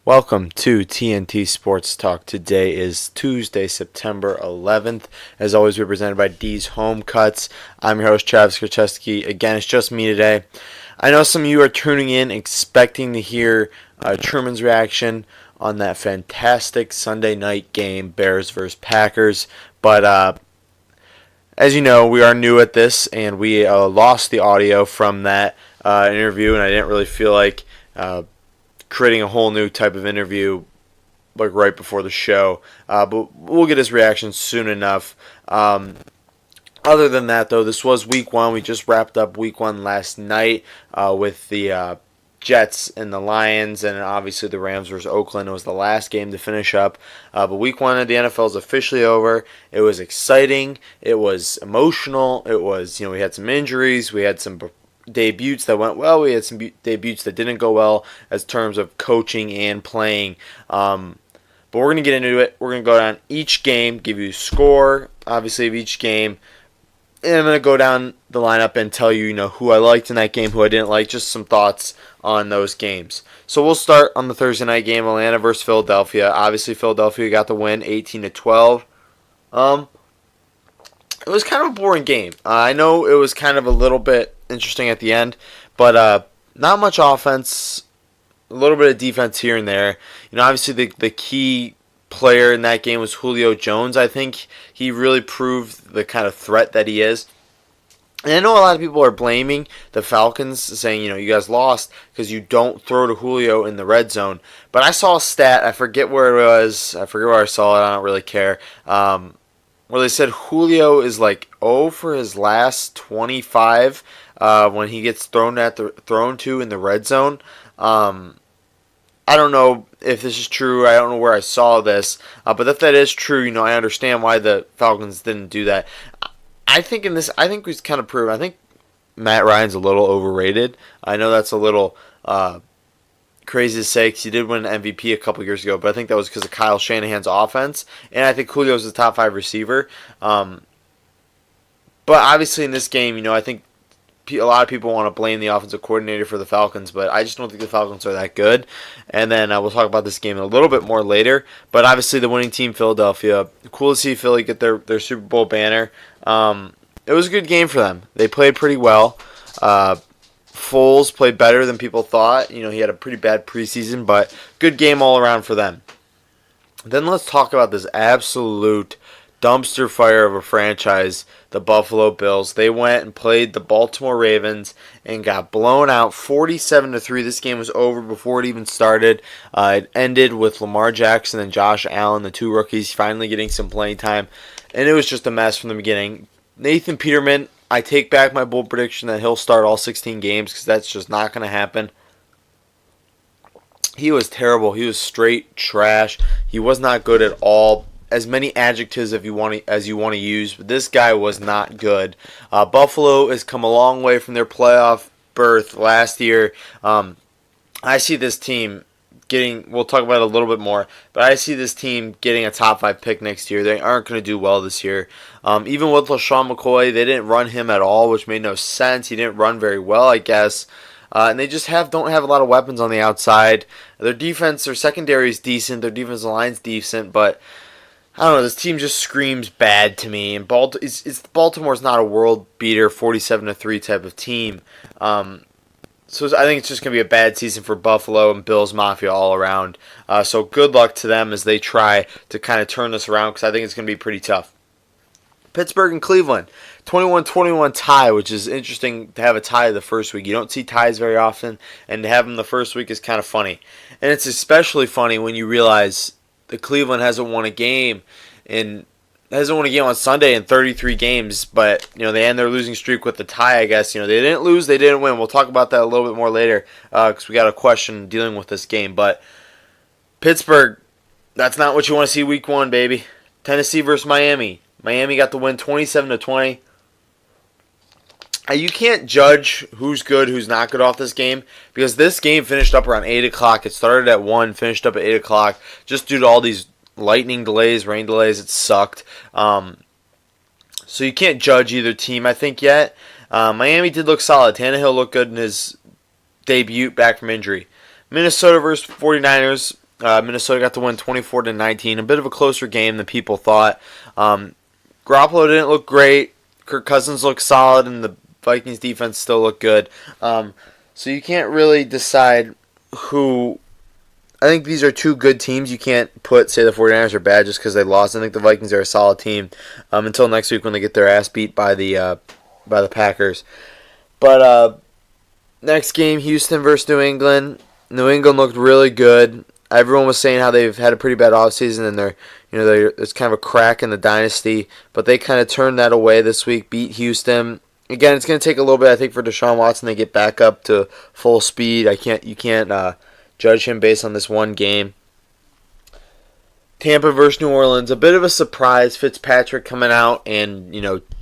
Welcome to TNT Sports Talk. Today is Tuesday, September 11th. As always, we're presented by D's Home Cuts. I'm your host, Travis Kercheski. Again, it's just me today. I know some of you are tuning in expecting to hear Truman's reaction on that fantastic Sunday night game, Bears versus Packers. But as you know, we are new at this, and we lost the audio from that interview, and I didn't really feel like creating a whole new type of interview like right before the show. But we'll get his reaction soon enough. Other than that, though, this was week one. We just wrapped up week one last night with the Jets and the Lions, and obviously the Rams versus Oakland. It was the last game to finish up. But week one of the NFL is officially over. It was exciting. It was emotional. It was, we had some injuries. We had some debuts that went well. We had some debuts that didn't go well as terms of coaching and playing. But we're going to get into it. We're going to go down each game, give you a score, obviously, of each game. And I'm going to go down the lineup and tell you, who I liked in that game, who I didn't like, just some thoughts on those games. So we'll start on the Thursday night game, Atlanta versus Philadelphia. Obviously, Philadelphia got the win, 18-12. It was kind of a boring game. I know it was kind of a little bit interesting at the end, but not much offense, a little bit of defense here and there. Obviously the key player in that game was Julio Jones. I think he really proved the kind of threat that he is. And I know a lot of people are blaming the Falcons, saying, you guys lost because you don't throw to Julio in the red zone. But I saw a stat, I forget where it was, I forget where I saw it, I don't really care, where they said Julio is like 0 for his last 25 when he gets thrown to in the red zone. I don't know if this is true. I don't know where I saw this, but if that is true, I understand why the Falcons didn't do that. I think we've kind of proven. I think Matt Ryan's a little overrated. I know that's a little crazy to say because he did win an MVP a couple years ago, but I think that was because of Kyle Shanahan's offense, and I think Julio's the top 5 receiver. But obviously in this game, I think a lot of people want to blame the offensive coordinator for the Falcons, but I just don't think the Falcons are that good. And then we'll talk about this game a little bit more later. But obviously the winning team, Philadelphia. Cool to see Philly get their Super Bowl banner. It was a good game for them. They played pretty well. Foles played better than people thought. He had a pretty bad preseason, but good game all around for them. Then let's talk about this absolute dumpster fire of a franchise, the Buffalo Bills. They went and played the Baltimore Ravens and got blown out 47-3. This game was over before it even started. It ended with Lamar Jackson and Josh Allen, the two rookies, finally getting some playing time. And it was just a mess from the beginning. Nathan Peterman, I take back my bold prediction that he'll start all 16 games because that's just not going to happen. He was terrible. He was straight trash. He was not good at all. As many adjectives as you want to use, but this guy was not good. Buffalo has come a long way from their playoff berth last year. I see this team we'll talk about it a little bit more, but I see this team getting a top 5 pick next year. They aren't going to do well this year. Even with LaShawn McCoy, they didn't run him at all, which made no sense. He didn't run very well, I guess. And they just don't have a lot of weapons on the outside. Their defense, their secondary is decent. Their defensive line's decent, but I don't know, this team just screams bad to me. And Baltimore's not a world beater, 47-3 type of team. So I think it's just going to be a bad season for Buffalo and Bills Mafia all around. So good luck to them as they try to kind of turn this around because I think it's going to be pretty tough. Pittsburgh and Cleveland, 21-21 tie, which is interesting to have a tie the first week. You don't see ties very often, and to have them the first week is kind of funny. And it's especially funny when you realize that Cleveland hasn't won a game on Sunday in 33 games, but they end their losing streak with the tie, I guess. They didn't lose, they didn't win. We'll talk about that a little bit more later because we got a question dealing with this game. But Pittsburgh, that's not what you want to see week one, baby. Tennessee versus Miami. Miami got the win 27-20. You can't judge who's good, who's not good off this game because this game finished up around 8 o'clock. It started at 1, finished up at 8 o'clock just due to all these lightning delays, rain delays. It sucked. So you can't judge either team, I think, yet. Miami did look solid. Tannehill looked good in his debut back from injury. Minnesota versus 49ers. Minnesota got to win 24-19. A bit of a closer game than people thought. Garoppolo didn't look great. Kirk Cousins looked solid, and the Vikings defense still looked good. So you can't really decide who. I think these are two good teams. You can't say the 49ers are bad just because they lost. I think the Vikings are a solid team until next week when they get their ass beat by the Packers. But next game, Houston versus New England. New England looked really good. Everyone was saying how they've had a pretty bad offseason and there's kind of a crack in the dynasty, but they kind of turned that away this week, beat Houston. Again, it's going to take a little bit, I think, for Deshaun Watson to get back up to full speed. You can't judge him based on this one game. Tampa versus New Orleans, a bit of a surprise. Fitzpatrick coming out and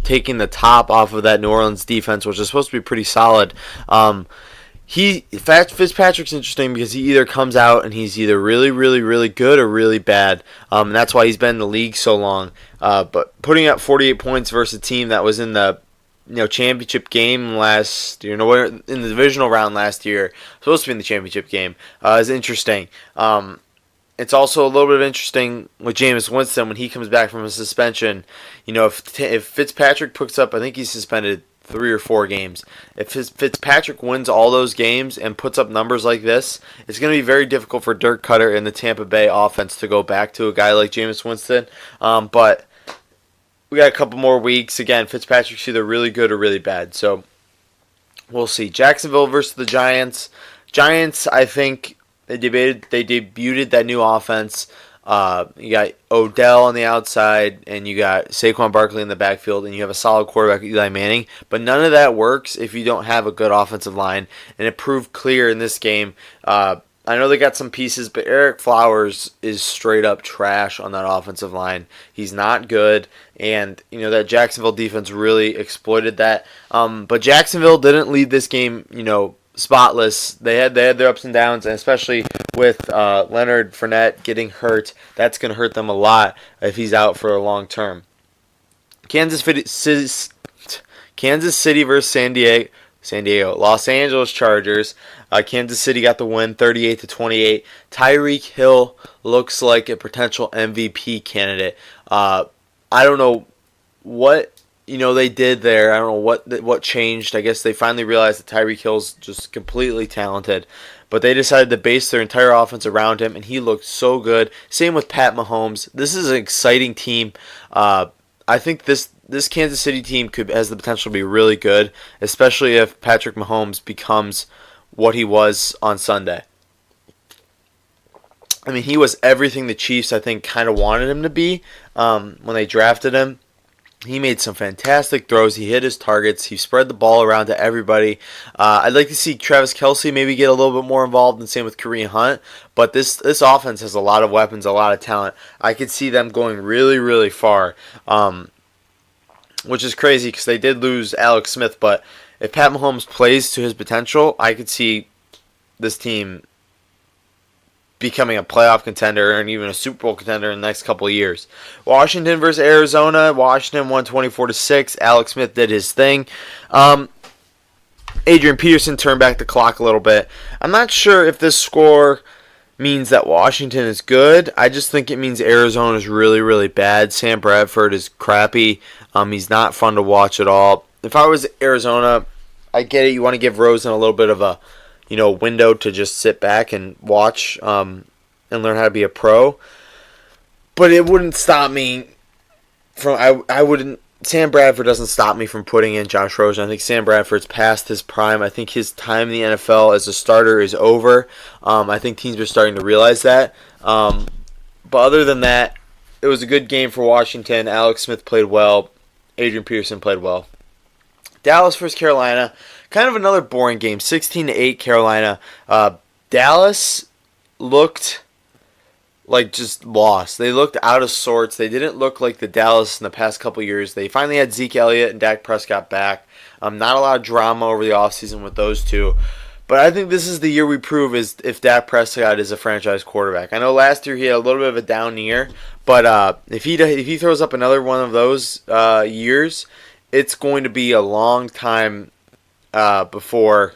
taking the top off of that New Orleans defense, which is supposed to be pretty solid. Fitzpatrick's interesting because he either comes out and he's either really, really, really good or really bad. And that's why he's been in the league so long. But putting up 48 points versus a team that was in the championship game last year, in the divisional round last year, supposed to be in the championship game, is interesting. It's also a little bit of interesting with Jameis Winston when he comes back from a suspension. If Fitzpatrick picks up, I think he's suspended 3 or 4 games. If Fitzpatrick wins all those games and puts up numbers like this, it's going to be very difficult for Dirk Cutter and the Tampa Bay offense to go back to a guy like Jameis Winston. But we got a couple more weeks. Again, Fitzpatrick's either really good or really bad. So we'll see. Jacksonville versus the Giants. Giants, I think they debuted that new offense. You got Odell on the outside, and you got Saquon Barkley in the backfield, and you have a solid quarterback, Eli Manning. But none of that works if you don't have a good offensive line, and it proved clear in this game. I know they got some pieces, but Eric Flowers is straight up trash on that offensive line. He's not good, and that Jacksonville defense really exploited that. But Jacksonville didn't lead this game, spotless. They had their ups and downs, and especially with Leonard Fournette getting hurt, that's going to hurt them a lot if he's out for a long term. Kansas City versus San Diego. Los Angeles Chargers. Kansas City got the win, 38-28. Tyreek Hill looks like a potential MVP candidate. I don't know what they did there. I don't know what changed. I guess they finally realized that Tyreek Hill's just completely talented. But they decided to base their entire offense around him, and he looked so good. Same with Pat Mahomes. This is an exciting team. I think this Kansas City team has the potential to be really good, especially if Patrick Mahomes becomes what he was on Sunday. I mean, he was everything the Chiefs, I think, kind of wanted him to be when they drafted him. He made some fantastic throws. He hit his targets. He spread the ball around to everybody. I'd like to see Travis Kelce maybe get a little bit more involved, and same with Kareem Hunt. But this offense has a lot of weapons, a lot of talent. I could see them going really, really far, which is crazy because they did lose Alex Smith. But if Pat Mahomes plays to his potential, I could see this team becoming a playoff contender and even a Super Bowl contender in the next couple of years. Washington versus Arizona. Washington won 24-6. Alex Smith did his thing. Adrian Peterson turned back the clock a little bit. I'm not sure if this score means that Washington is good. I just think it means Arizona is really, really bad. Sam Bradford is crappy. He's not fun to watch at all. If I was Arizona, I get it. You want to give Rosen a little bit of a window to just sit back and watch and learn how to be a pro. But it wouldn't stop me from I wouldn't Sam Bradford doesn't stop me from putting in Josh Rosen. I think Sam Bradford's past his prime. I think his time in the NFL as a starter is over. I think teams are starting to realize that. But other than that, it was a good game for Washington. Alex Smith played well. Adrian Peterson played well. Dallas versus Carolina. Kind of another boring game. 16-8 Carolina. Dallas looked like just lost. They looked out of sorts. They didn't look like the Dallas in the past couple years. They finally had Zeke Elliott and Dak Prescott back. Not a lot of drama over the offseason with those two. But I think this is the year we prove is if Dak Prescott is a franchise quarterback. I know last year he had a little bit of a down year, but if he throws up another one of those years, it's going to be a long time before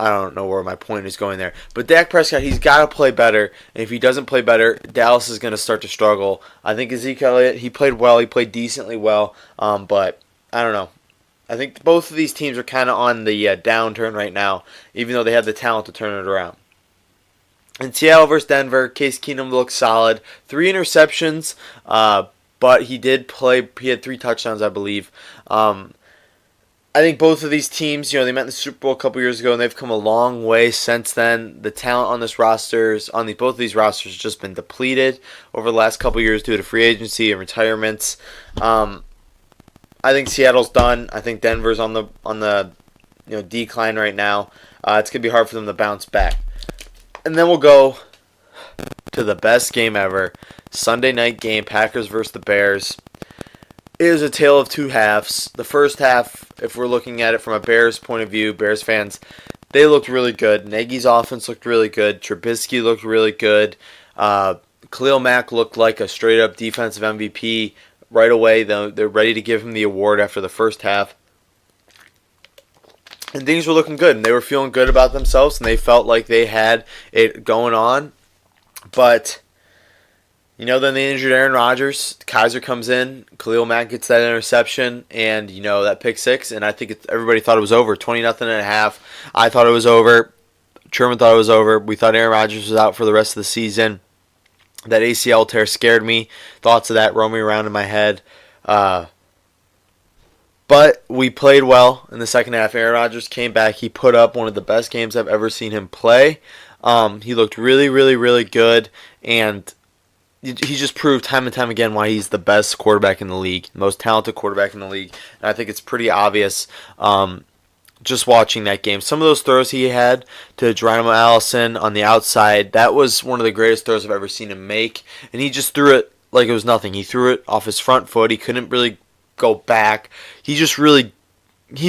I don't know where my point is going there. But Dak Prescott, he's got to play better. And if he doesn't play better, Dallas is going to start to struggle. I think Ezekiel Elliott, he played well. He played decently well. But I don't know. I think both of these teams are kind of on the downturn right now, even though they have the talent to turn it around. In Seattle versus Denver, Case Keenum looked solid. 3 interceptions, but he did play. He had 3 touchdowns, I believe. I think both of these teams, they met in the Super Bowl a couple years ago, and they've come a long way since then. The talent on both of these rosters, has just been depleted over the last couple years due to free agency and retirements. I think Seattle's done. I think Denver's on the decline right now. It's gonna be hard for them to bounce back. And then we'll go to the best game ever, Sunday night game, Packers versus the Bears. It is a tale of 2 halves. The first half, if we're looking at it from a Bears point of view, Bears fans, they looked really good. Nagy's offense looked really good. Trubisky looked really good. Khalil Mack looked like a straight-up defensive MVP right away. They're ready to give him the award after the first half. And things were looking good, and they were feeling good about themselves, and they felt like they had it going on. But, then they injured Aaron Rodgers. Kaiser comes in. Khalil Mack gets that interception, and, that pick 6. And I think everybody thought it was over. 20-0 at a half. I thought it was over. Sherman thought it was over. We thought Aaron Rodgers was out for the rest of the season. That ACL tear scared me. Thoughts of that roaming around in my head. But we played well in the second half. Aaron Rodgers came back. He put up one of the best games I've ever seen him play. He looked really, really, really good. And he just proved time and time again why he's the best quarterback in the league, most talented quarterback in the league. And I think it's pretty obvious just watching that game. Some of those throws he had to Geronimo Allison on the outside, that was one of the greatest throws I've ever seen him make. And he just threw it like it was nothing. He threw it off his front foot. He couldn't really go back. He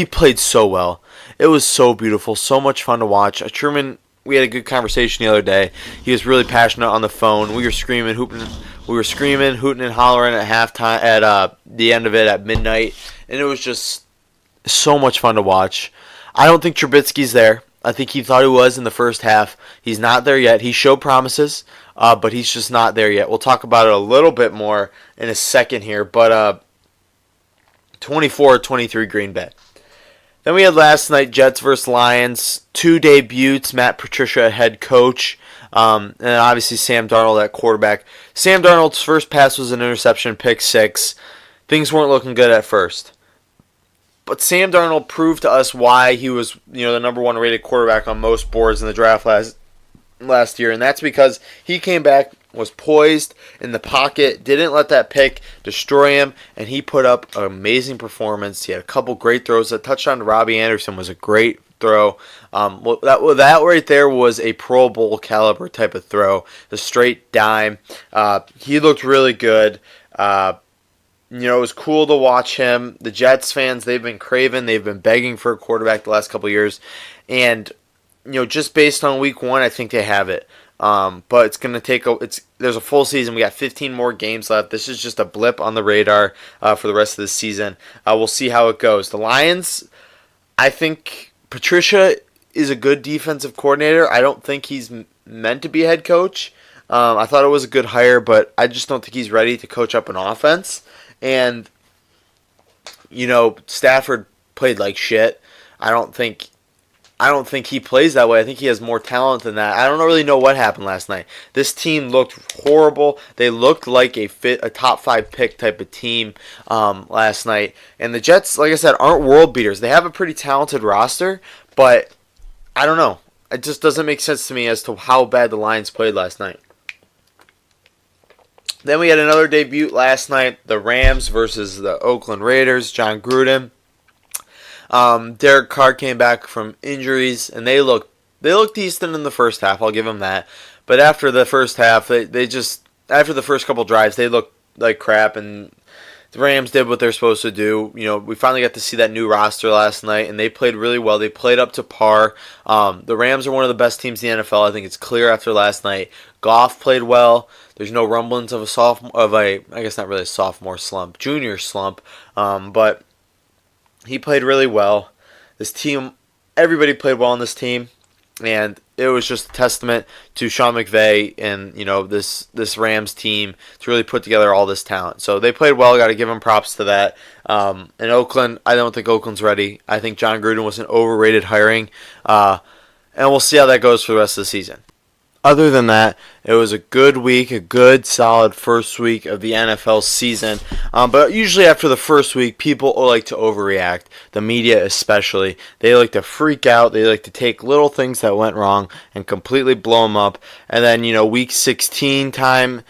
played so well. It was so beautiful, so much fun to watch. Truman, we had a good conversation the other day. He was really passionate on the phone. We were screaming, hooting and hollering at halftime, at the end of it at midnight, and it was just so much fun to watch. I don't think Trubisky's there. I think he thought he was in the first half. He's not there yet. He showed promises, but he's just not there yet. We'll talk about it a little bit more in a second here, but 24-23 Green Bay. Then we had last night Jets versus Lions. 2 debuts. Matt Patricia, head coach. And obviously Sam Darnold at quarterback. Sam Darnold's first pass was an interception, pick 6. Things weren't looking good at first. But Sam Darnold proved to us why he was the number 1 rated quarterback on most boards in the draft last year. And that's because he came back, was poised in the pocket, didn't let that pick destroy him, and he put up an amazing performance. He had a couple great throws. That touchdown to Robbie Anderson was a great throw. That right there was a Pro Bowl caliber type of throw, a straight dime. He looked really good. It was cool to watch him. The Jets fans, they've been craving, they've been begging for a quarterback the last couple of years, and just based on week 1, I think they have it. But it's going to take there's a full season. We got 15 more games left. This is just a blip on the radar for the rest of the season. We'll see how it goes. The Lions, I think Patricia is a good defensive coordinator. I don't think he's meant to be a head coach. I thought it was a good hire, but I just don't think he's ready to coach up an offense. And, Stafford played like shit. I don't think he plays that way. I think he has more talent than that. I don't really know what happened last night. This team looked horrible. They looked like a top 5 pick type of team last night. And the Jets, like I said, aren't world beaters. They have a pretty talented roster, but I don't know. It just doesn't make sense to me as to how bad the Lions played last night. Then we had another debut last night, the Rams versus the Oakland Raiders, John Gruden. Derek Carr came back from injuries, and they looked decent in the first half. I'll give them that. But after the first half, after the first couple drives, they looked like crap, and the Rams did what they're supposed to do. We finally got to see that new roster last night, and they played really well. They played up to par. The Rams are one of the best teams in the NFL. I think it's clear after last night. Goff played well. There's no rumblings of I guess not really a sophomore slump, junior slump, but he played really well. This team, everybody played well on this team. And it was just a testament to Sean McVay and this Rams team to really put together all this talent. So they played well. Got to give them props to that. In Oakland, I don't think Oakland's ready. I think John Gruden was an overrated hiring, and we'll see how that goes for the rest of the season. Other than that, it was a good week, a good solid first week of the NFL season. But usually after the first week, people like to overreact. The media especially. They like to freak out. They like to take little things that went wrong and completely blow them up. And then, week 16 time,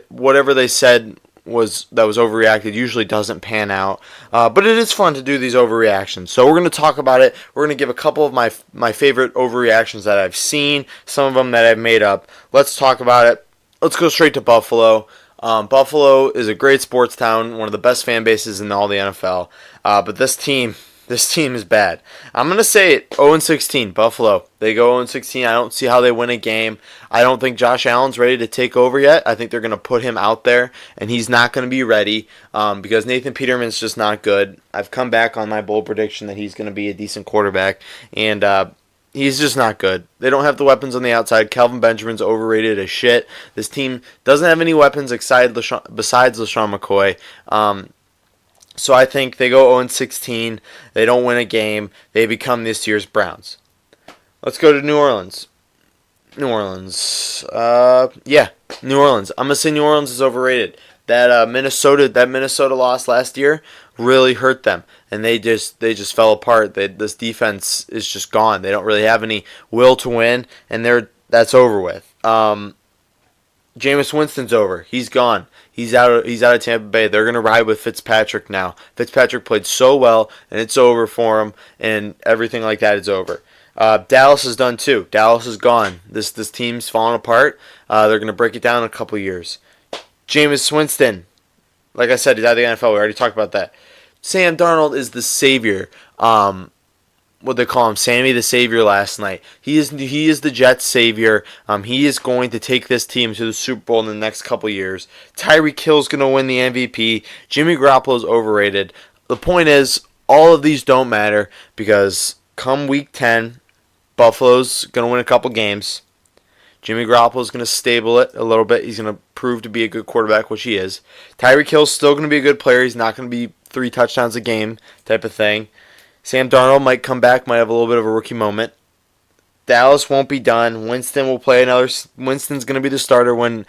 whatever they said was overreacted usually doesn't pan out, but it is fun to do these overreactions. So we're going to talk about it. We're going to give a couple of my favorite overreactions that I've seen, some of them that I've made up. Let's talk about it. Let's go straight to Buffalo. Buffalo is a great sports town, one of the best fan bases in all the NFL, but this team is bad. I'm going to say it, 0-16, Buffalo. They go 0-16. I don't see how they win a game. I don't think Josh Allen's ready to take over yet. I think they're going to put him out there, and he's not going to be ready because Nathan Peterman's just not good. I've come back on my bold prediction that he's going to be a decent quarterback, and he's just not good. They don't have the weapons on the outside. Kelvin Benjamin's overrated as shit. This team doesn't have any weapons besides LaShawn McCoy. So I think they go 0-16. They don't win a game. They become this year's Browns. Let's go to New Orleans. New Orleans. New Orleans. I'm going to say New Orleans is overrated. That Minnesota loss last year really hurt them, and they just fell apart. This defense is just gone. They don't really have any will to win, and that's over with. Jameis Winston's over. He's gone. He's out of Tampa Bay. They're going to ride with Fitzpatrick now. Fitzpatrick played so well, and it's over for him, and everything like that is over. Dallas is done too. Dallas is gone. This team's falling apart. They're going to break it down in a couple years. Jameis Winston, like I said, he's out of the NFL. We already talked about that. Sam Darnold is the savior. What they call him, Sammy the Savior last night. He is the Jets' savior. He is going to take this team to the Super Bowl in the next couple years. Tyreek Hill's going to win the MVP. Jimmy Garoppolo is overrated. The point is, all of these don't matter because come Week 10, Buffalo's going to win a couple games. Jimmy Garoppolo is going to stable it a little bit. He's going to prove to be a good quarterback, which he is. Tyreek Hill's still going to be a good player. He's not going to be 3 touchdowns a game type of thing. Sam Darnold might come back, might have a little bit of a rookie moment. Dallas won't be done. Winston will play another. Winston's going to be the starter when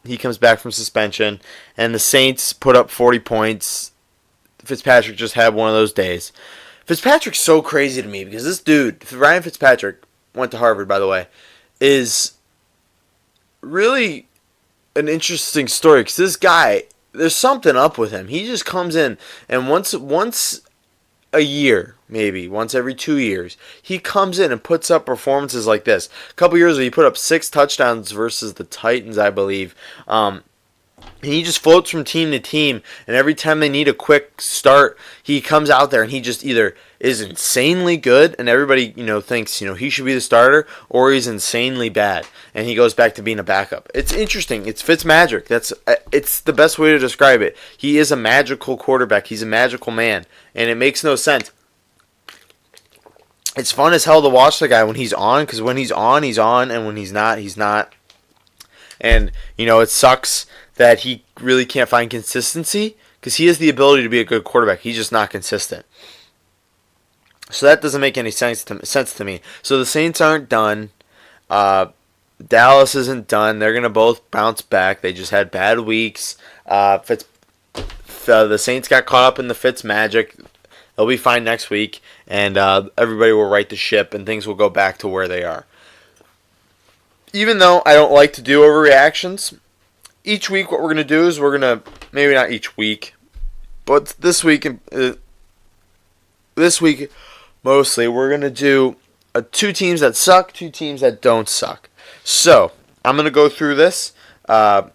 he comes back from suspension. And the Saints put up 40 points. Fitzpatrick just had one of those days. Fitzpatrick's so crazy to me because this dude, Ryan Fitzpatrick, went to Harvard, by the way, is really an interesting story because this guy, there's something up with him. He just comes in and once a year, maybe once every 2 years, he comes in and puts up performances like this. A couple years ago, he put up 6 touchdowns versus the Titans, I believe. And he just floats from team to team, and every time they need a quick start, he comes out there and he just either is insanely good, and everybody thinks he should be the starter, or he's insanely bad, and he goes back to being a backup. It's interesting. It's Fitzmagic. It's the best way to describe it. He is a magical quarterback. He's a magical man, and it makes no sense. It's fun as hell to watch the guy when he's on, because when he's on, and when he's not, he's not. And it sucks that he really can't find consistency because he has the ability to be a good quarterback. He's just not consistent. So that doesn't make any sense to me. So the Saints aren't done. Dallas isn't done. They're going to both bounce back. They just had bad weeks. The Saints got caught up in the Fitz magic. They'll be fine next week, and everybody will right the ship, and things will go back to where they are. Even though I don't like to do overreactions, each week what we're going to do is we're going to, maybe not each week, but this week mostly, we're going to do 2 teams that suck, 2 teams that don't suck. So, I'm going to go through this. I'm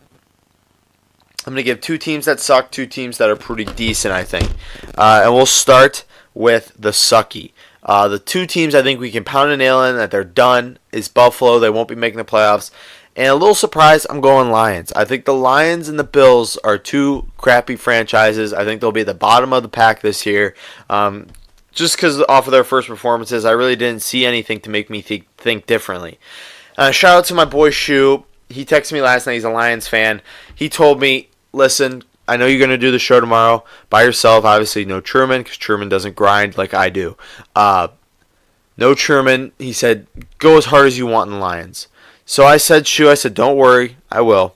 going to give 2 teams that suck, 2 teams that are pretty decent, I think. And we'll start with the sucky. The 2 teams I think we can pound a nail in that they're done is Buffalo. They won't be making the playoffs. And a little surprise, I'm going Lions. I think the Lions and the Bills are 2 crappy franchises. I think they'll be at the bottom of the pack this year. just because off of their first performances, I really didn't see anything to make me think differently. Shout out to my boy Shu. He texted me last night. He's a Lions fan. He told me, listen, I know you're going to do the show tomorrow by yourself. Obviously, no Truman, because Truman doesn't grind like I do. No Truman. He said, go as hard as you want in the Lions. So I said, Shu, don't worry, I will.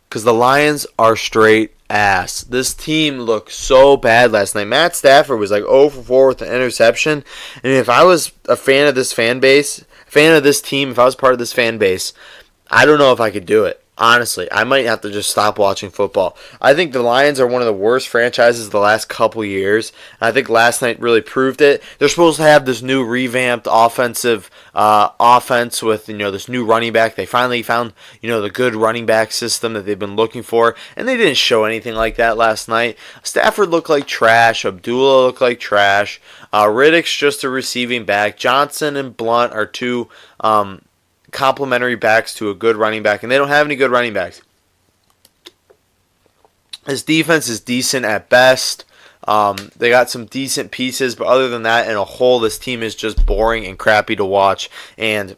Because the Lions are straight ass. This team looked so bad last night. Matt Stafford was like 0 for 4 with an interception. And if I was a fan of this fan base, fan of this team, if I was part of this fan base, I don't know if I could do it. Honestly, I might have to just stop watching football. I think the Lions are one of the worst franchises the last couple years. I think last night really proved it. They're supposed to have this new revamped offensive offense with this new running back. They finally found the good running back system that they've been looking for, and they didn't show anything like that last night. Stafford looked like trash. Abdullah looked like trash. Riddick's just a receiving back. Johnson and Blunt are two complementary backs to a good running back, and they don't have any good running backs. His defense is decent at best. They got some decent pieces, but other than that, in a whole, this team is just boring and crappy to watch. And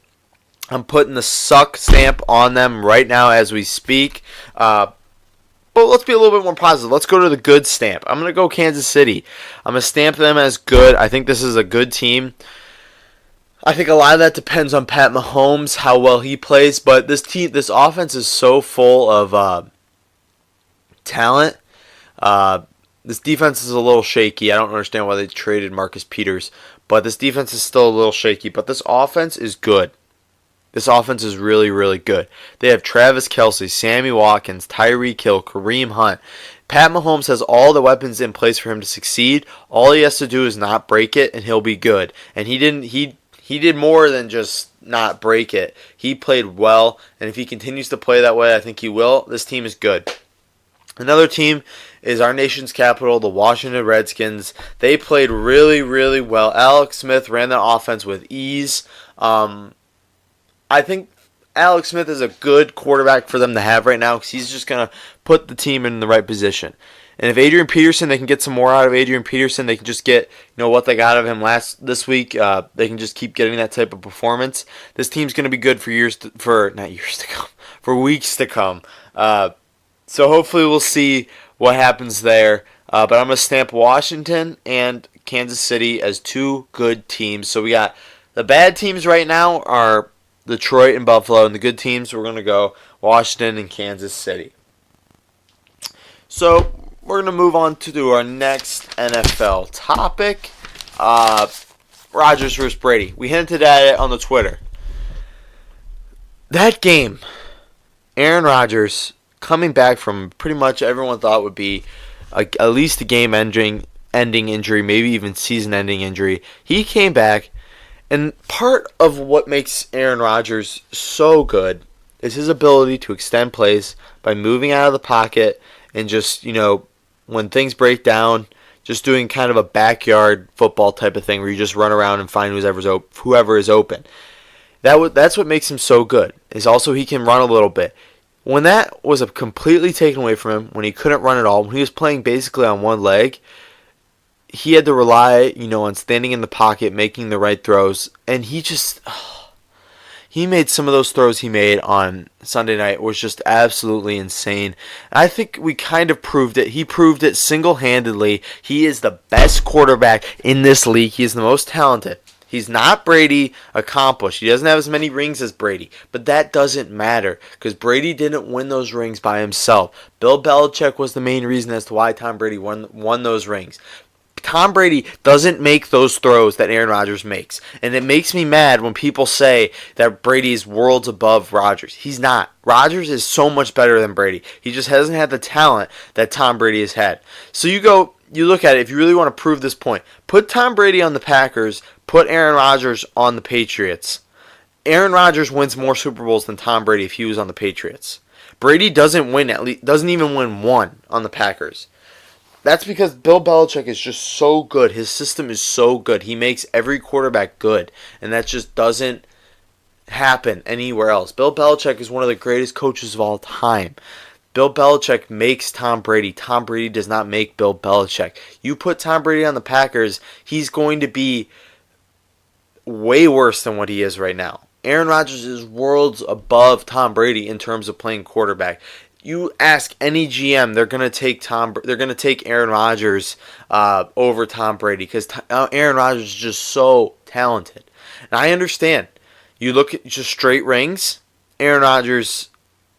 I'm putting the suck stamp on them right now as we speak. But let's be a little bit more positive. Let's go to the good stamp. I'm going to go Kansas City. I'm going to stamp them as good. I think this is a good team. I think a lot of that depends on Pat Mahomes, how well he plays. But this offense is so full of talent. This defense is a little shaky. I don't understand why they traded Marcus Peters. But this defense is still a little shaky. But this offense is good. This offense is really, really good. They have Travis Kelce, Sammy Watkins, Tyreek Hill, Kareem Hunt. Pat Mahomes has all the weapons in place for him to succeed. All he has to do is not break it, and he'll be good. And he did more than just not break it. He played well, and if he continues to play that way, I think he will. This team is good. Another team is our nation's capital, the Washington Redskins. They played really, really well. Alex Smith ran the offense with ease. I think Alex Smith is a good quarterback for them to have right now because he's just going to put the team in the right position. And if Adrian Peterson, they can get some more out of Adrian Peterson. They can just get what they got out of him this week. They can just keep getting that type of performance. This team's going to be good for weeks to come. So hopefully we'll see what happens there. But I'm going to stamp Washington and Kansas City as two good teams. So we got the bad teams right now are Detroit and Buffalo, and the good teams we're going to go Washington and Kansas City. So we're going to move on to our next NFL topic. Rodgers versus Brady. We hinted at it on the Twitter. That game, Aaron Rodgers coming back from pretty much everyone thought would be at least a game-ending injury, maybe even season-ending injury. He came back, and part of what makes Aaron Rodgers so good is his ability to extend plays by moving out of the pocket and just, when things break down, just doing kind of a backyard football type of thing where you just run around and find whoever is open. That's what makes him so good, is also he can run a little bit. When that was completely taken away from him, when he couldn't run at all, when he was playing basically on one leg, he had to rely, on standing in the pocket, making the right throws, and he made some of those throws he made on Sunday night was just absolutely insane. I think we kind of proved it. He proved it single-handedly. He is the best quarterback in this league. He is the most talented. He's not Brady accomplished. He doesn't have as many rings as Brady. But that doesn't matter because Brady didn't win those rings by himself. Bill Belichick was the main reason as to why Tom Brady won those rings. Tom Brady doesn't make those throws that Aaron Rodgers makes. And it makes me mad when people say that Brady is worlds above Rodgers. He's not. Rodgers is so much better than Brady. He just hasn't had the talent that Tom Brady has had. So you look at it, if you really want to prove this point, put Tom Brady on the Packers, put Aaron Rodgers on the Patriots. Aaron Rodgers wins more Super Bowls than Tom Brady if he was on the Patriots. Brady doesn't even win one on the Packers. That's because Bill Belichick is just so good. His system is so good. He makes every quarterback good. And that just doesn't happen anywhere else. Bill Belichick is one of the greatest coaches of all time. Bill Belichick makes Tom Brady. Tom Brady does not make Bill Belichick. You put Tom Brady on the Packers, he's going to be way worse than what he is right now. Aaron Rodgers is worlds above Tom Brady in terms of playing quarterback. You ask any GM, they're gonna take Aaron Rodgers over Tom Brady because Aaron Rodgers is just so talented. And I understand. You look at just straight rings, Aaron Rodgers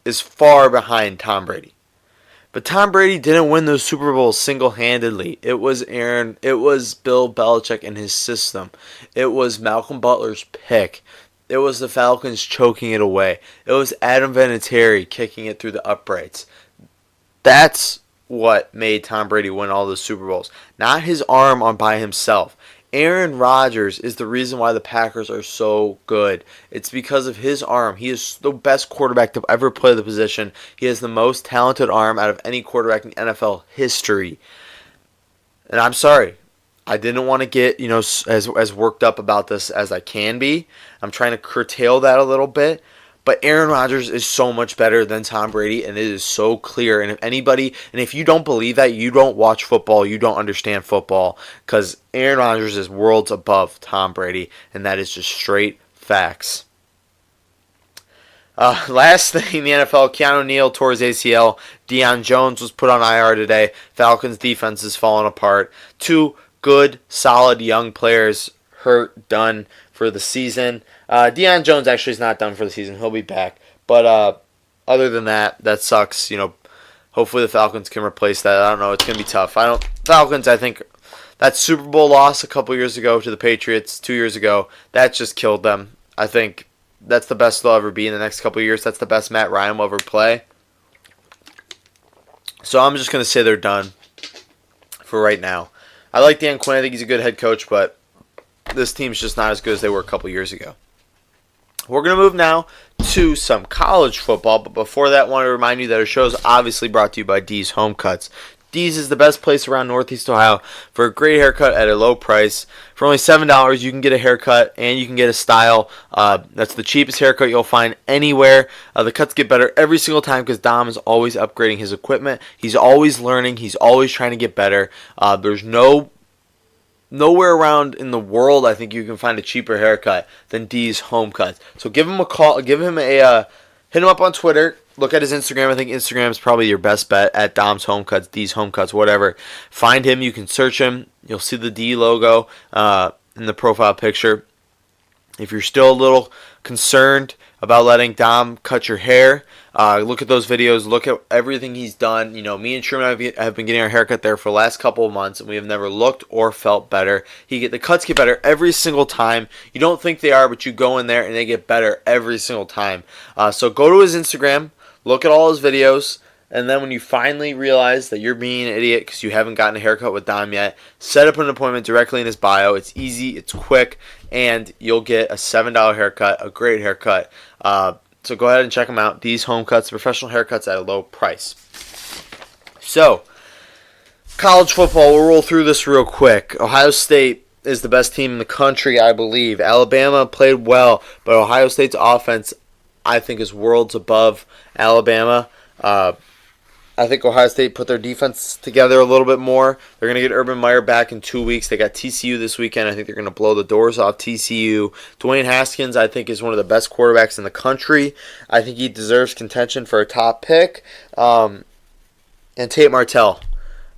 is far behind Tom Brady. But Tom Brady didn't win those Super Bowls single-handedly. It was Bill Belichick and his system. It was Malcolm Butler's pick. It was the Falcons choking it away. It was Adam Vinatieri kicking it through the uprights. That's what made Tom Brady win all those Super Bowls. Not his arm on by himself. Aaron Rodgers is the reason why the Packers are so good. It's because of his arm. He is the best quarterback to ever play the position. He has the most talented arm out of any quarterback in NFL history. And I'm sorry. I didn't want to get, as worked up about this as I can be. I'm trying to curtail that a little bit. But Aaron Rodgers is so much better than Tom Brady, and it is so clear. And if you don't believe that, you don't watch football, you don't understand football, because Aaron Rodgers is worlds above Tom Brady, and that is just straight facts. Last thing in the NFL, Keanu Neal tore his ACL. Deion Jones was put on IR today. Falcons defense is falling apart. Two good, solid young players hurt, done for the season. Deion Jones actually is not done for the season. He'll be back. But other than that, that sucks. Hopefully the Falcons can replace that. I don't know. It's going to be tough. Falcons, I think that Super Bowl loss a couple years ago to the Patriots, 2 years ago, that just killed them. I think that's the best they'll ever be in the next couple of years. That's the best Matt Ryan will ever play. So I'm just going to say they're done for right now. I like Dan Quinn. I think he's a good head coach, but this team's just not as good as they were a couple years ago. We're going to move now to some college football, but before that, I want to remind you that our show is obviously brought to you by D's Home Cuts. D's is the best place around Northeast Ohio for a great haircut at a low price. For only $7, you can get a haircut and you can get a style. That's the cheapest haircut you'll find anywhere. The cuts get better every single time because Dom is always upgrading his equipment. He's always learning. He's always trying to get better. There's nowhere around in the world I think you can find a cheaper haircut than D's Home Cuts. So give him a call. Hit him up on Twitter. Look at his Instagram. I think Instagram is probably your best bet at Dom's Home Cuts, D's Home Cuts, whatever. Find him. You can search him. You'll see the D logo in the profile picture. If you're still a little concerned about letting Dom cut your hair, look at those videos. Look at everything he's done. Me and Truman have been getting our haircut there for the last couple of months, and we have never looked or felt better. The cuts get better every single time. You don't think they are, but you go in there and they get better every single time. So go to his Instagram. Look at all his videos, and then when you finally realize that you're being an idiot because you haven't gotten a haircut with Dom yet, set up an appointment directly in his bio. It's easy, it's quick, and you'll get a $7 haircut, a great haircut. So go ahead and check them out. These Home Cuts, professional haircuts at a low price. So, college football, we'll roll through this real quick. Ohio State is the best team in the country, I believe. Alabama played well, but Ohio State's offense, I think, is worlds above Alabama. I think Ohio State put their defense together a little bit more. They're going to get Urban Meyer back in 2 weeks. They got TCU this weekend. I think they're going to blow the doors off TCU. Dwayne Haskins, I think, is one of the best quarterbacks in the country. I think he deserves contention for a top pick. And Tate Martell,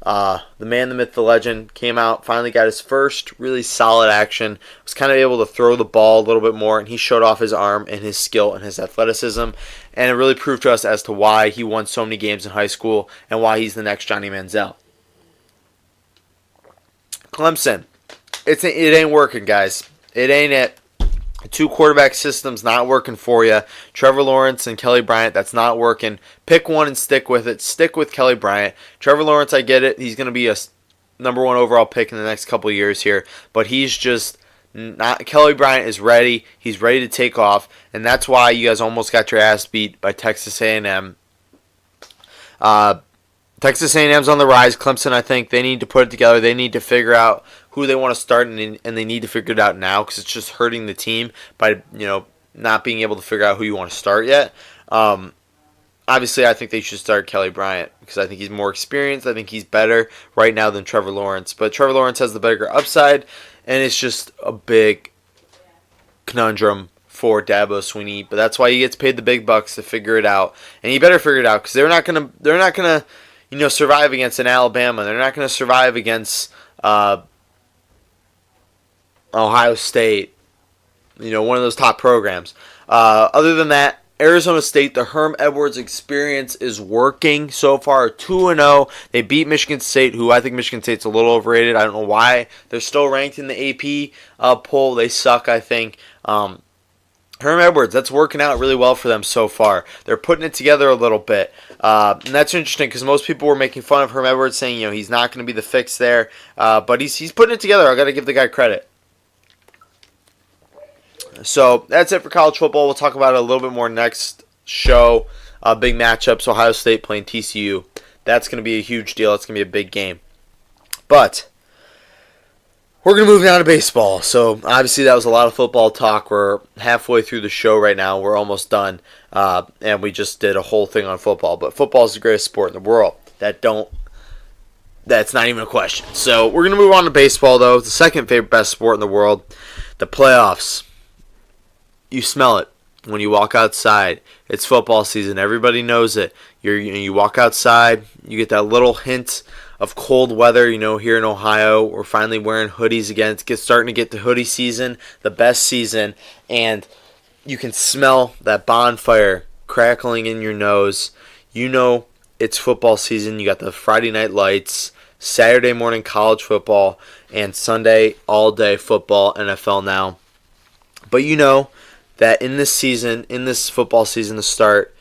the man, the myth, the legend, came out, finally got his first really solid action, was kind of able to throw the ball a little bit more, and he showed off his arm and his skill and his athleticism, and it really proved to us as to why he won so many games in high school and why he's the next Johnny Manziel. Clemson, it ain't working, guys. It ain't it. Two quarterback system's not working for you. Trevor Lawrence and Kelly Bryant, that's not working. Pick one and stick with it. Stick with Kelly Bryant. Trevor Lawrence, I get it. He's going to be a number one overall pick in the next couple of years here. But he's just not. Kelly Bryant is ready. He's ready to take off. And that's why you guys almost got your ass beat by Texas A&M. Texas A&M's on the rise. Clemson, I think, they need to put it together. They need to figure out who they want to start, and they need to figure it out now because it's just hurting the team by not being able to figure out who you want to start yet. obviously I think they should start Kelly Bryant because I think he's more experienced. I think he's better right now than Trevor Lawrence. But Trevor Lawrence has the bigger upside, and it's just a big conundrum for Dabo Swinney. But that's why he gets paid the big bucks to figure it out, and he better figure it out because they're not gonna survive against an Alabama. They're not gonna survive against Ohio State. One of those top programs. Other than that, Arizona State, the Herm Edwards experience is working so far. 2-0. They beat Michigan State, who I think Michigan State's a little overrated. I don't know why. They're still ranked in the AP poll. They suck, I think. Herm Edwards, that's working out really well for them so far. They're putting it together a little bit. And that's interesting because most people were making fun of Herm Edwards, saying he's not going to be the fix there. But he's putting it together. I got to give the guy credit. So that's it for college football. We'll talk about it a little bit more next show. Big matchups, Ohio State playing TCU. That's going to be a huge deal. It's going to be a big game. But we're going to move down to baseball. So obviously that was a lot of football talk. We're halfway through the show right now. We're almost done. And we just did a whole thing on football. But football is the greatest sport in the world. That's not even a question. So we're going to move on to baseball, though. It's the second favorite best sport in the world. The playoffs. You smell it when you walk outside. It's football season. Everybody knows it. You walk outside, you get that little hint of cold weather. Here in Ohio, we're finally wearing hoodies again. It's starting to get to hoodie season, the best season, and you can smell that bonfire crackling in your nose. It's football season. You got the Friday night lights, Saturday morning college football, and Sunday all-day football, NFL now. But that in this football season to start,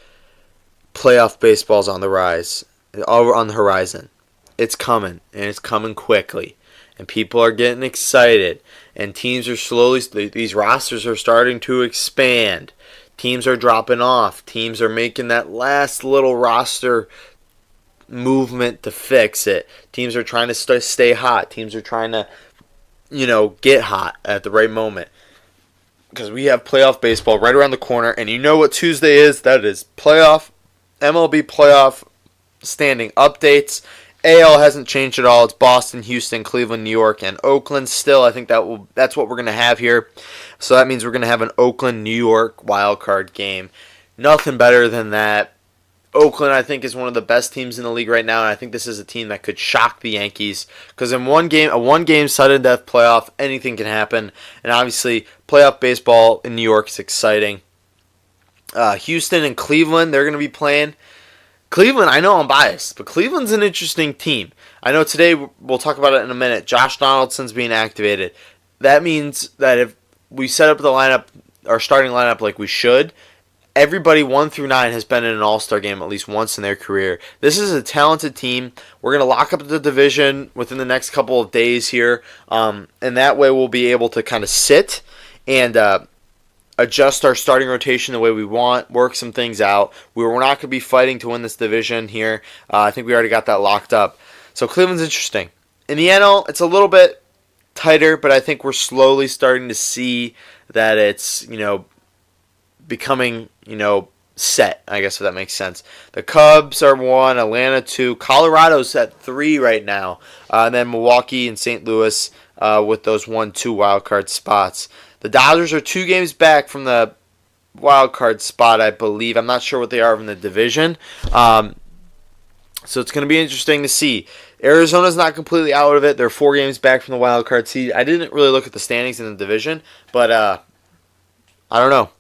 playoff baseball's on the rise, on the horizon. It's coming, and it's coming quickly. And people are getting excited. And teams are these rosters are starting to expand. Teams are dropping off. Teams are making that last little roster movement to fix it. Teams are trying to stay hot. Teams are trying to, get hot at the right moment. Because we have playoff baseball right around the corner, and you know what Tuesday is? That is MLB playoff standing updates. AL hasn't changed at all. It's Boston, Houston, Cleveland, New York, and Oakland still. I think that's what we're going to have here. So that means we're going to have an Oakland, New York wild card game. Nothing better than that. Oakland, I think, is one of the best teams in the league right now, and I think this is a team that could shock the Yankees. Because in a one-game sudden death playoff, anything can happen. And obviously, playoff baseball in New York is exciting. Houston and Cleveland, they're going to be playing. Cleveland, I know I'm biased, but Cleveland's an interesting team. I know today, we'll talk about it in a minute, Josh Donaldson's being activated. That means that if we set up our starting lineup like we should, everybody 1 through 9 has been in an all-star game at least once in their career. This is a talented team. We're going to lock up the division within the next couple of days here. And that way we'll be able to kind of sit and adjust our starting rotation the way we want, work some things out. We're not going to be fighting to win this division here. I think we already got that locked up. So Cleveland's interesting. In the NL, it's a little bit tighter, but I think we're slowly starting to see that it's, becoming, set, I guess, if that makes sense. The Cubs are 1, Atlanta 2, Colorado's at 3 right now, and then Milwaukee and St. Louis with those 1-2 wild card spots. The Dodgers are 2 games back from the wild card spot, I believe. I'm not sure what they are in the division. So it's going to be interesting to see. Arizona's not completely out of it. They're 4 games back from the wild card seed. I didn't really look at the standings in the division, but I don't know.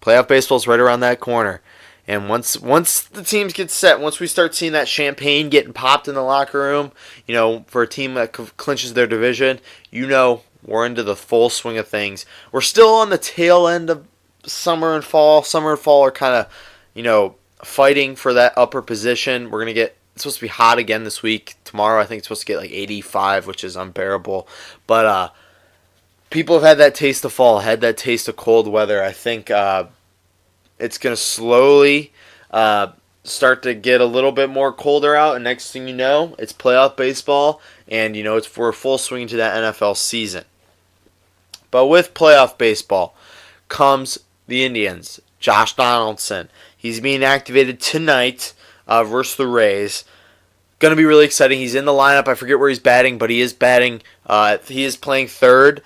Playoff baseball's right around that corner. And once the teams get set, once we start seeing that champagne getting popped in the locker room, for a team that clinches their division, we're into the full swing of things. We're still on the tail end of summer and fall. Summer and fall are kind of, fighting for that upper position. It's supposed to be hot again this week. Tomorrow, I think it's supposed to get like 85, which is unbearable. But people have had that taste of fall, had that taste of cold weather. I think it's going to slowly start to get a little bit more colder out, and next thing you know, it's playoff baseball, and we're full swing to that NFL season. But with playoff baseball comes the Indians. Josh Donaldson, He's being activated tonight versus the Rays. Going to be really exciting. He's in the lineup. I forget where he's batting, but he is batting. He is playing third.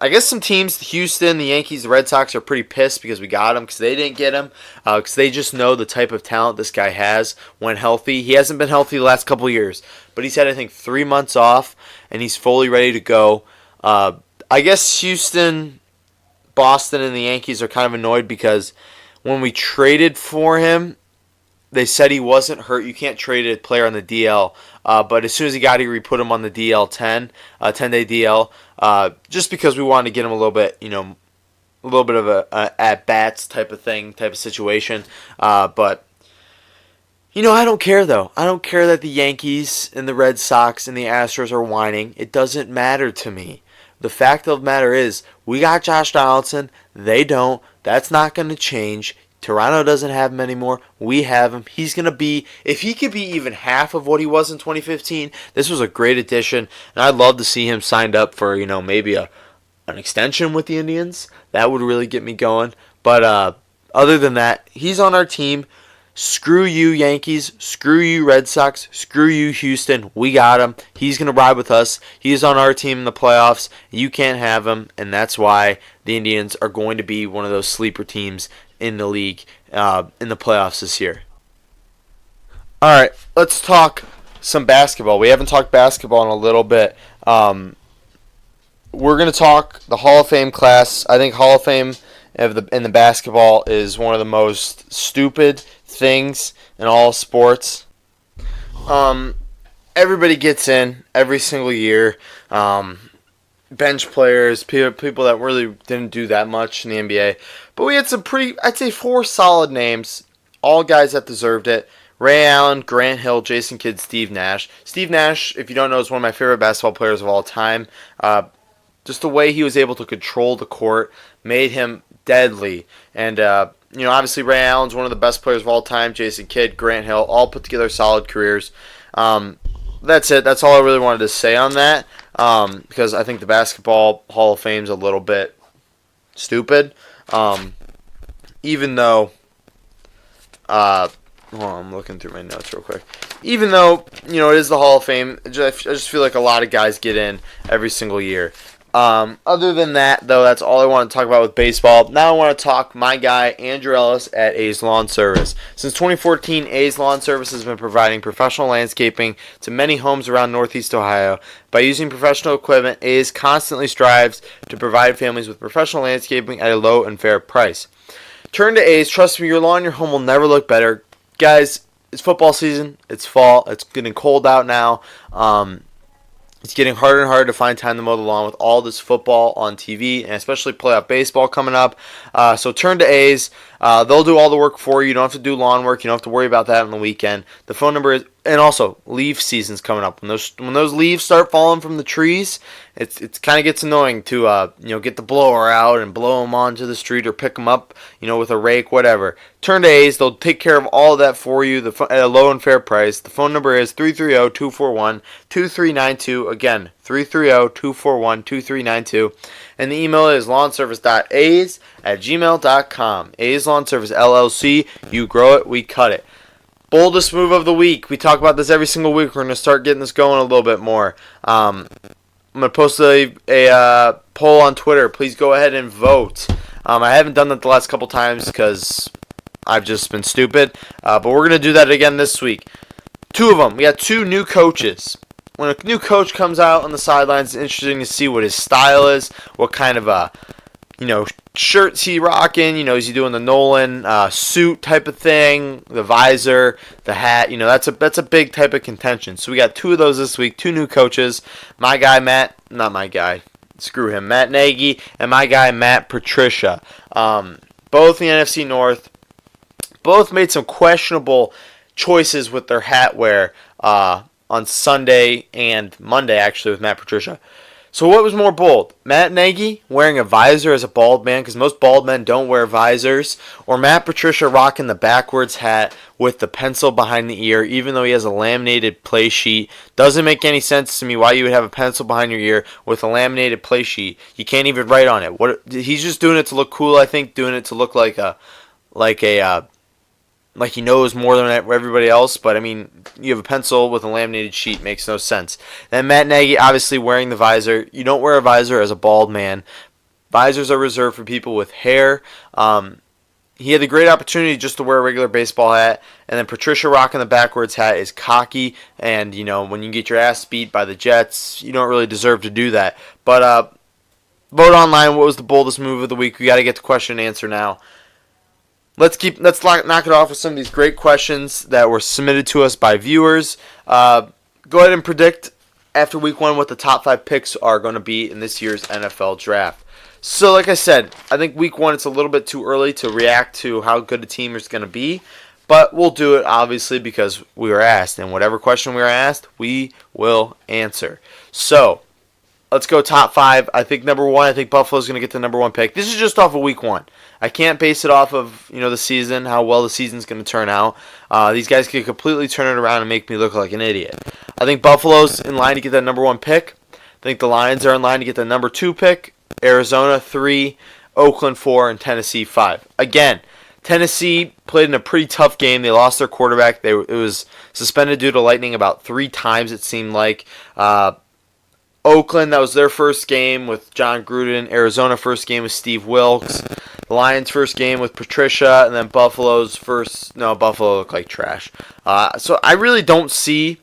I guess some teams, Houston, the Yankees, the Red Sox, are pretty pissed because we got him, because they didn't get him, because they just know the type of talent this guy has when healthy. He hasn't been healthy the last couple of years, but he's had, I think, 3 months off, and he's fully ready to go. I guess Houston, Boston, and the Yankees are kind of annoyed because when we traded for him, they said he wasn't hurt. You can't trade a player on the DL. But as soon as he got here, we put him on the DL 10-day DL, just because we wanted to get him a little bit, a little bit of a at-bats type of thing, type of situation. But, I don't care, though. I don't care that the Yankees and the Red Sox and the Astros are whining. It doesn't matter to me. The fact of the matter is, we got Josh Donaldson. They don't. That's not going to change. Toronto doesn't have him anymore. We have him. He's going to be, if he could be even half of what he was in 2015, this was a great addition. And I'd love to see him signed up for, maybe an extension with the Indians. That would really get me going. But other than that, he's on our team. Screw you, Yankees. Screw you, Red Sox. Screw you, Houston. We got him. He's going to ride with us. He's on our team in the playoffs. You can't have him. And that's why the Indians are going to be one of those sleeper teams in the league in the playoffs this year. All right, let's talk some basketball. We haven't talked basketball in a little bit. We're going to talk the Hall of Fame class. I think Hall of Fame in the basketball is one of the most stupid things in all sports. Everybody gets in every single year. Bench players, people that really didn't do that much in the NBA. But we had some I'd say 4 solid names, all guys that deserved it. Ray Allen, Grant Hill, Jason Kidd, Steve Nash. Steve Nash, if you don't know, is one of my favorite basketball players of all time. Just the way he was able to control the court made him deadly. And, obviously Ray Allen's one of the best players of all time. Jason Kidd, Grant Hill, all put together solid careers. That's it. That's all I really wanted to say on that. Because I think the Basketball Hall of Fame's a little bit stupid. Even though, I'm looking through my notes real quick. Even though, it is the Hall of Fame, I just feel like a lot of guys get in every single year. Other than that, though, that's all I want to talk about with baseball. Now I want to talk my guy, Andrew Ellis, at A's Lawn Service. Since 2014, A's Lawn Service has been providing professional landscaping to many homes around Northeast Ohio. By using professional equipment, A's constantly strives to provide families with professional landscaping at a low and fair price. Turn to A's. Trust me, your lawn, your home will never look better. Guys, it's football season. It's fall. It's getting cold out now. It's getting harder and harder to find time to mow the lawn with all this football on TV, and especially playoff baseball coming up. So turn to A's. They'll do all the work for you. You don't have to do lawn work. You don't have to worry about that on the weekend. The phone number is, and also leaf season's coming up. When those leaves start falling from the trees, it kind of gets annoying to get the blower out and blow them onto the street or pick them up with a rake, whatever. Turn to A's. They'll take care of all of that for you at a low and fair price. The phone number is 330-241-2392. Again, 330-241-2392. And the email is lawnservice.a's@gmail.com. A's Lawn Service LLC. You grow it, we cut it. Boldest move of the week. We talk about this every single week. We're going to start getting this going a little bit more. I'm going to post a poll on Twitter. Please go ahead and vote. I haven't done that the last couple times because I've just been stupid. But we're going to do that again this week. 2 of them. We got 2 new coaches. When a new coach comes out on the sidelines, it's interesting to see what his style is, what kind of shirts he rocking. Is he doing the Nolan suit type of thing, the visor, the hat? That's a big type of contention. So we got 2 of those this week, 2 new coaches. My guy Matt Nagy, and my guy Matt Patricia. Both in the NFC North. Both made some questionable choices with their hat wear on Sunday and Monday, actually, with Matt Patricia. So what was more bold? Matt Nagy wearing a visor as a bald man, because most bald men don't wear visors, or Matt Patricia rocking the backwards hat with the pencil behind the ear, even though he has a laminated play sheet? Doesn't make any sense to me why you would have a pencil behind your ear with a laminated play sheet. You can't even write on it. He's just doing it to look cool, I think, doing it to look like a like he knows more than everybody else, but I mean, you have a pencil with a laminated sheet, makes no sense. Then Matt Nagy, obviously wearing the visor. You don't wear a visor as a bald man. Visors are reserved for people with hair. He had the great opportunity just to wear a regular baseball hat, and then Patricia rocking the backwards hat is cocky, and when you get your ass beat by the Jets, you don't really deserve to do that. But vote online. What was the boldest move of the week? We got to get to question and answer now. Let's knock it off with some of these great questions that were submitted to us by viewers. Go ahead and predict after week 1 what the top 5 picks are going to be in this year's NFL draft. So, like I said, I think week 1 it's a little bit too early to react to how good a team is going to be, but we'll do it obviously because we were asked, and whatever question we were asked, we will answer. So, let's go top 5. I think number 1, I think Buffalo's going to get the number 1 pick. This is just off of week 1. I can't base it off of the season, how well the season's going to turn out. These guys could completely turn it around and make me look like an idiot. I think Buffalo's in line to get that number 1 pick. I think the Lions are in line to get the number 2 pick. Arizona 3, Oakland 4, and Tennessee 5. Again, Tennessee played in a pretty tough game. They lost their quarterback. It was suspended due to lightning about 3 times, it seemed like. Oakland, that was their first game with John Gruden. Arizona, first game with Steve Wilkes. The Lions, first game with Patricia. And then Buffalo's first... No, Buffalo looked like trash. So I really don't see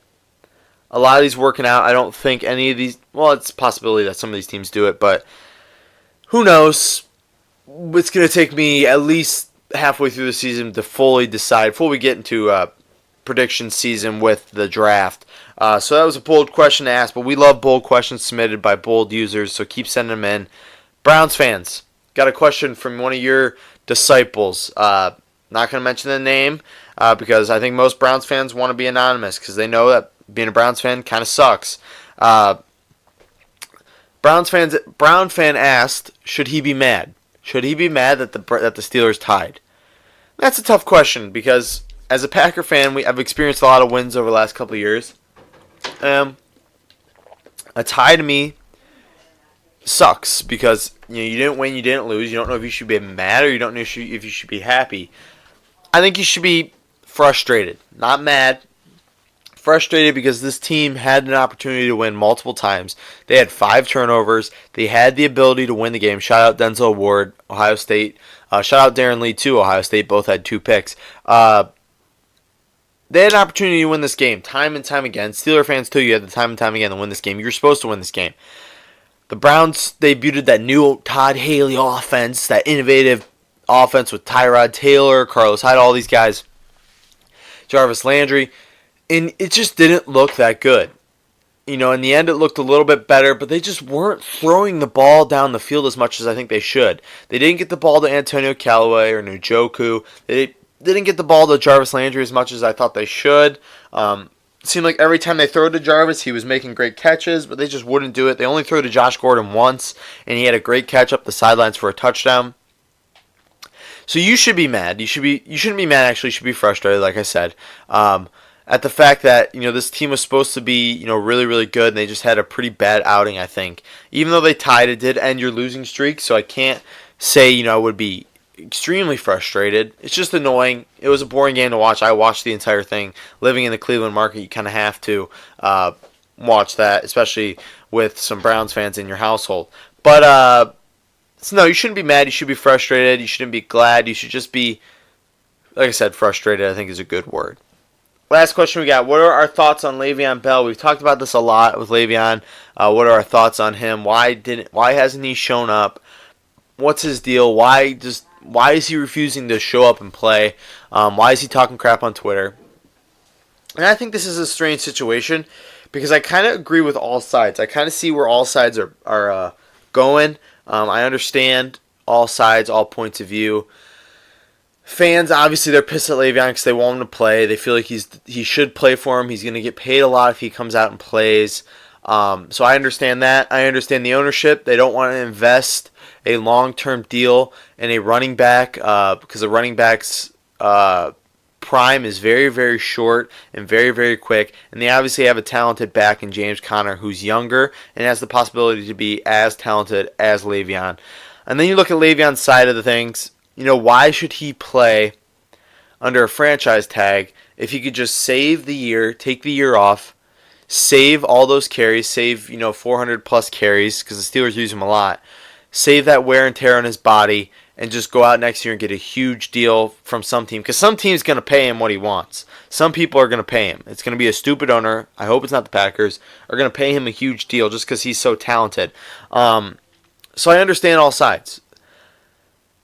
a lot of these working out. I don't think any of these... Well, it's a possibility that some of these teams do it, but who knows? It's going to take me at least halfway through the season to fully decide, before we get into prediction season with the draft. So that was a bold question to ask, but we love bold questions submitted by bold users, so keep sending them in. Browns fans, got a question from one of your disciples. Not going to mention the name because I think most Browns fans want to be anonymous because they know that being a Browns fan kind of sucks. Brown fan asked, should he be mad? Should he be mad that the Steelers tied? That's a tough question because as a Packer fan, I've experienced a lot of wins over the last couple of years. A tie to me sucks because you didn't win, you didn't lose. You don't know if you should be mad or you don't know if you should be happy. I think you should be frustrated, not mad. Frustrated because this team had an opportunity to win multiple times. They had 5 turnovers. They had the ability to win the game. Shout out Denzel Ward, Ohio State. Shout out Darren Lee too, Ohio State. Both had 2 picks. They had an opportunity to win this game time and time again. Steeler fans too, you had the time and time again to win this game. You're supposed to win this game. The Browns debuted that new Todd Haley offense, that innovative offense with Tyrod Taylor, Carlos Hyde, all these guys, Jarvis Landry, and it just didn't look that good. In the end it looked a little bit better, but they just weren't throwing the ball down the field as much as I think they should. They didn't get the ball to Antonio Callaway or Njoku. They didn't get the ball to Jarvis Landry as much as I thought they should. It seemed like every time they throw to Jarvis, he was making great catches, but they just wouldn't do it. They only threw to Josh Gordon once, and he had a great catch up the sidelines for a touchdown. So you should be mad. You shouldn't be mad, actually. You should be frustrated, like I said, at the fact that this team was supposed to be really, really good, and they just had a pretty bad outing, I think. Even though they tied, it did end your losing streak, so I can't say I would be extremely frustrated. It's just annoying. It was a boring game to watch. I watched the entire thing. Living in the Cleveland market, you kind of have to watch that, especially with some Browns fans in your household. But so no, you shouldn't be mad. You should be frustrated. You shouldn't be glad. You should just be, like I said, frustrated, I think is a good word. Last question we got. What are our thoughts on Le'Veon Bell? We've talked about this a lot with Le'Veon. What are our thoughts on him? Why hasn't he shown up? What's his deal? Why is he refusing to show up and play? Why is he talking crap on Twitter? And I think this is a strange situation because I kind of agree with all sides. I kind of see where all sides are going. I understand all sides, all points of view. Fans, obviously, they're pissed at Le'Veon because they want him to play. They feel like he should play for him. He's going to get paid a lot if he comes out and plays. So I understand that. I understand the ownership. They don't want to invest a long-term deal in a running back because the running back's prime is very, very short and very, very quick. And they obviously have a talented back in James Conner who's younger and has the possibility to be as talented as Le'Veon. And then you look at Le'Veon's side of the things. Why should he play under a franchise tag if he could just save the year, take the year off, save all those carries, save 400 plus carries because the Steelers use him a lot, save that wear and tear on his body, and just go out next year and get a huge deal from some team. Because some team's going to pay him what he wants. Some people are going to pay him. It's going to be a stupid owner. I hope it's not the Packers. Are going to pay him a huge deal just because he's so talented. So I understand all sides.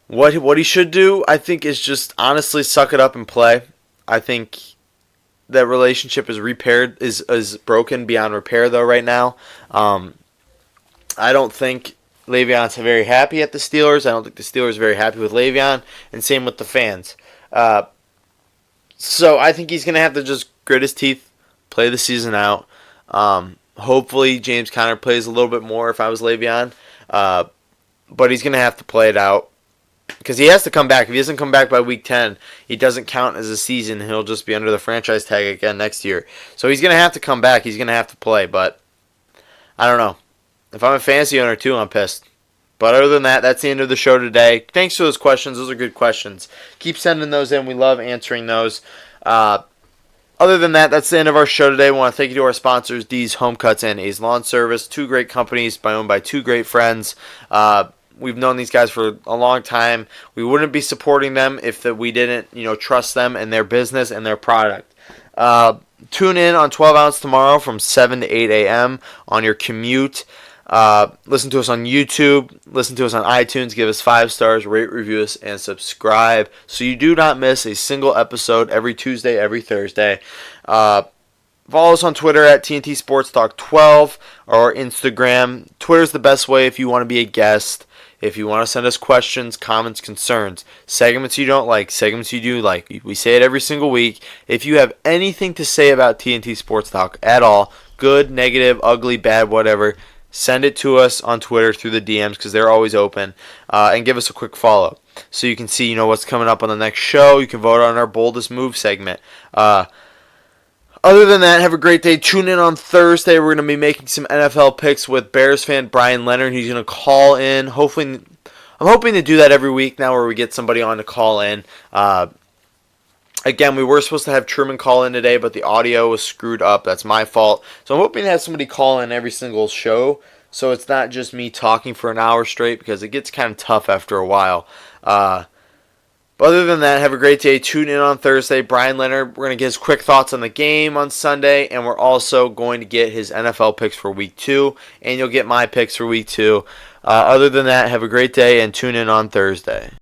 What he should do, I think, is just honestly suck it up and play. I think that relationship is broken beyond repair though right now. I don't think Le'Veon's very happy at the Steelers. I don't think the Steelers are very happy with Le'Veon, and same with the fans. So I think he's going to have to just grit his teeth, play the season out. Hopefully James Conner plays a little bit more if I was Le'Veon. But he's going to have to play it out because he has to come back. If he doesn't come back by week 10, he doesn't count as a season. He'll just be under the franchise tag again next year. So he's going to have to come back. He's going to have to play, but I don't know. If I'm a fantasy owner too, I'm pissed. But other than that, that's the end of the show today. Thanks for those questions. Those are good questions. Keep sending those in. We love answering those. Other than that, that's the end of our show today. I want to thank you to our sponsors, D's Home Cuts and A's Lawn Service. Two great companies owned by two great friends. We've known these guys for a long time. We wouldn't be supporting them if we didn't, trust them and their business and their product. Tune in on 12 Ounce tomorrow from 7 to 8 a.m. on your commute. Listen to us on YouTube. Listen to us on iTunes. Give us 5 stars, rate, review us, and subscribe so you do not miss a single episode every Tuesday, every Thursday. Follow us on Twitter at TNT Sports Talk 12 or Instagram. Twitter's the best way if you want to be a guest. If you want to send us questions, comments, concerns, segments you don't like, segments you do like. We say it every single week. If you have anything to say about TNT Sports Talk at all, good, negative, ugly, bad, whatever, send it to us on Twitter through the DMs because they're always open. And give us a quick follow so you can see what's coming up on the next show. You can vote on our boldest move segment. Other than that, have a great day. Tune in on Thursday. We're going to be making some NFL picks with Bears fan Brian Leonard. He's going to call in. I'm hoping to do that every week now where we get somebody on to call in. Again, we were supposed to have Truman call in today, but the audio was screwed up. That's my fault. So I'm hoping to have somebody call in every single show so it's not just me talking for an hour straight because it gets kind of tough after a while. But other than that, have a great day. Tune in on Thursday. Brian Leonard, we're going to get his quick thoughts on the game on Sunday, and we're also going to get his NFL picks for Week 2, and you'll get my picks for Week 2. Other than that, have a great day, and tune in on Thursday.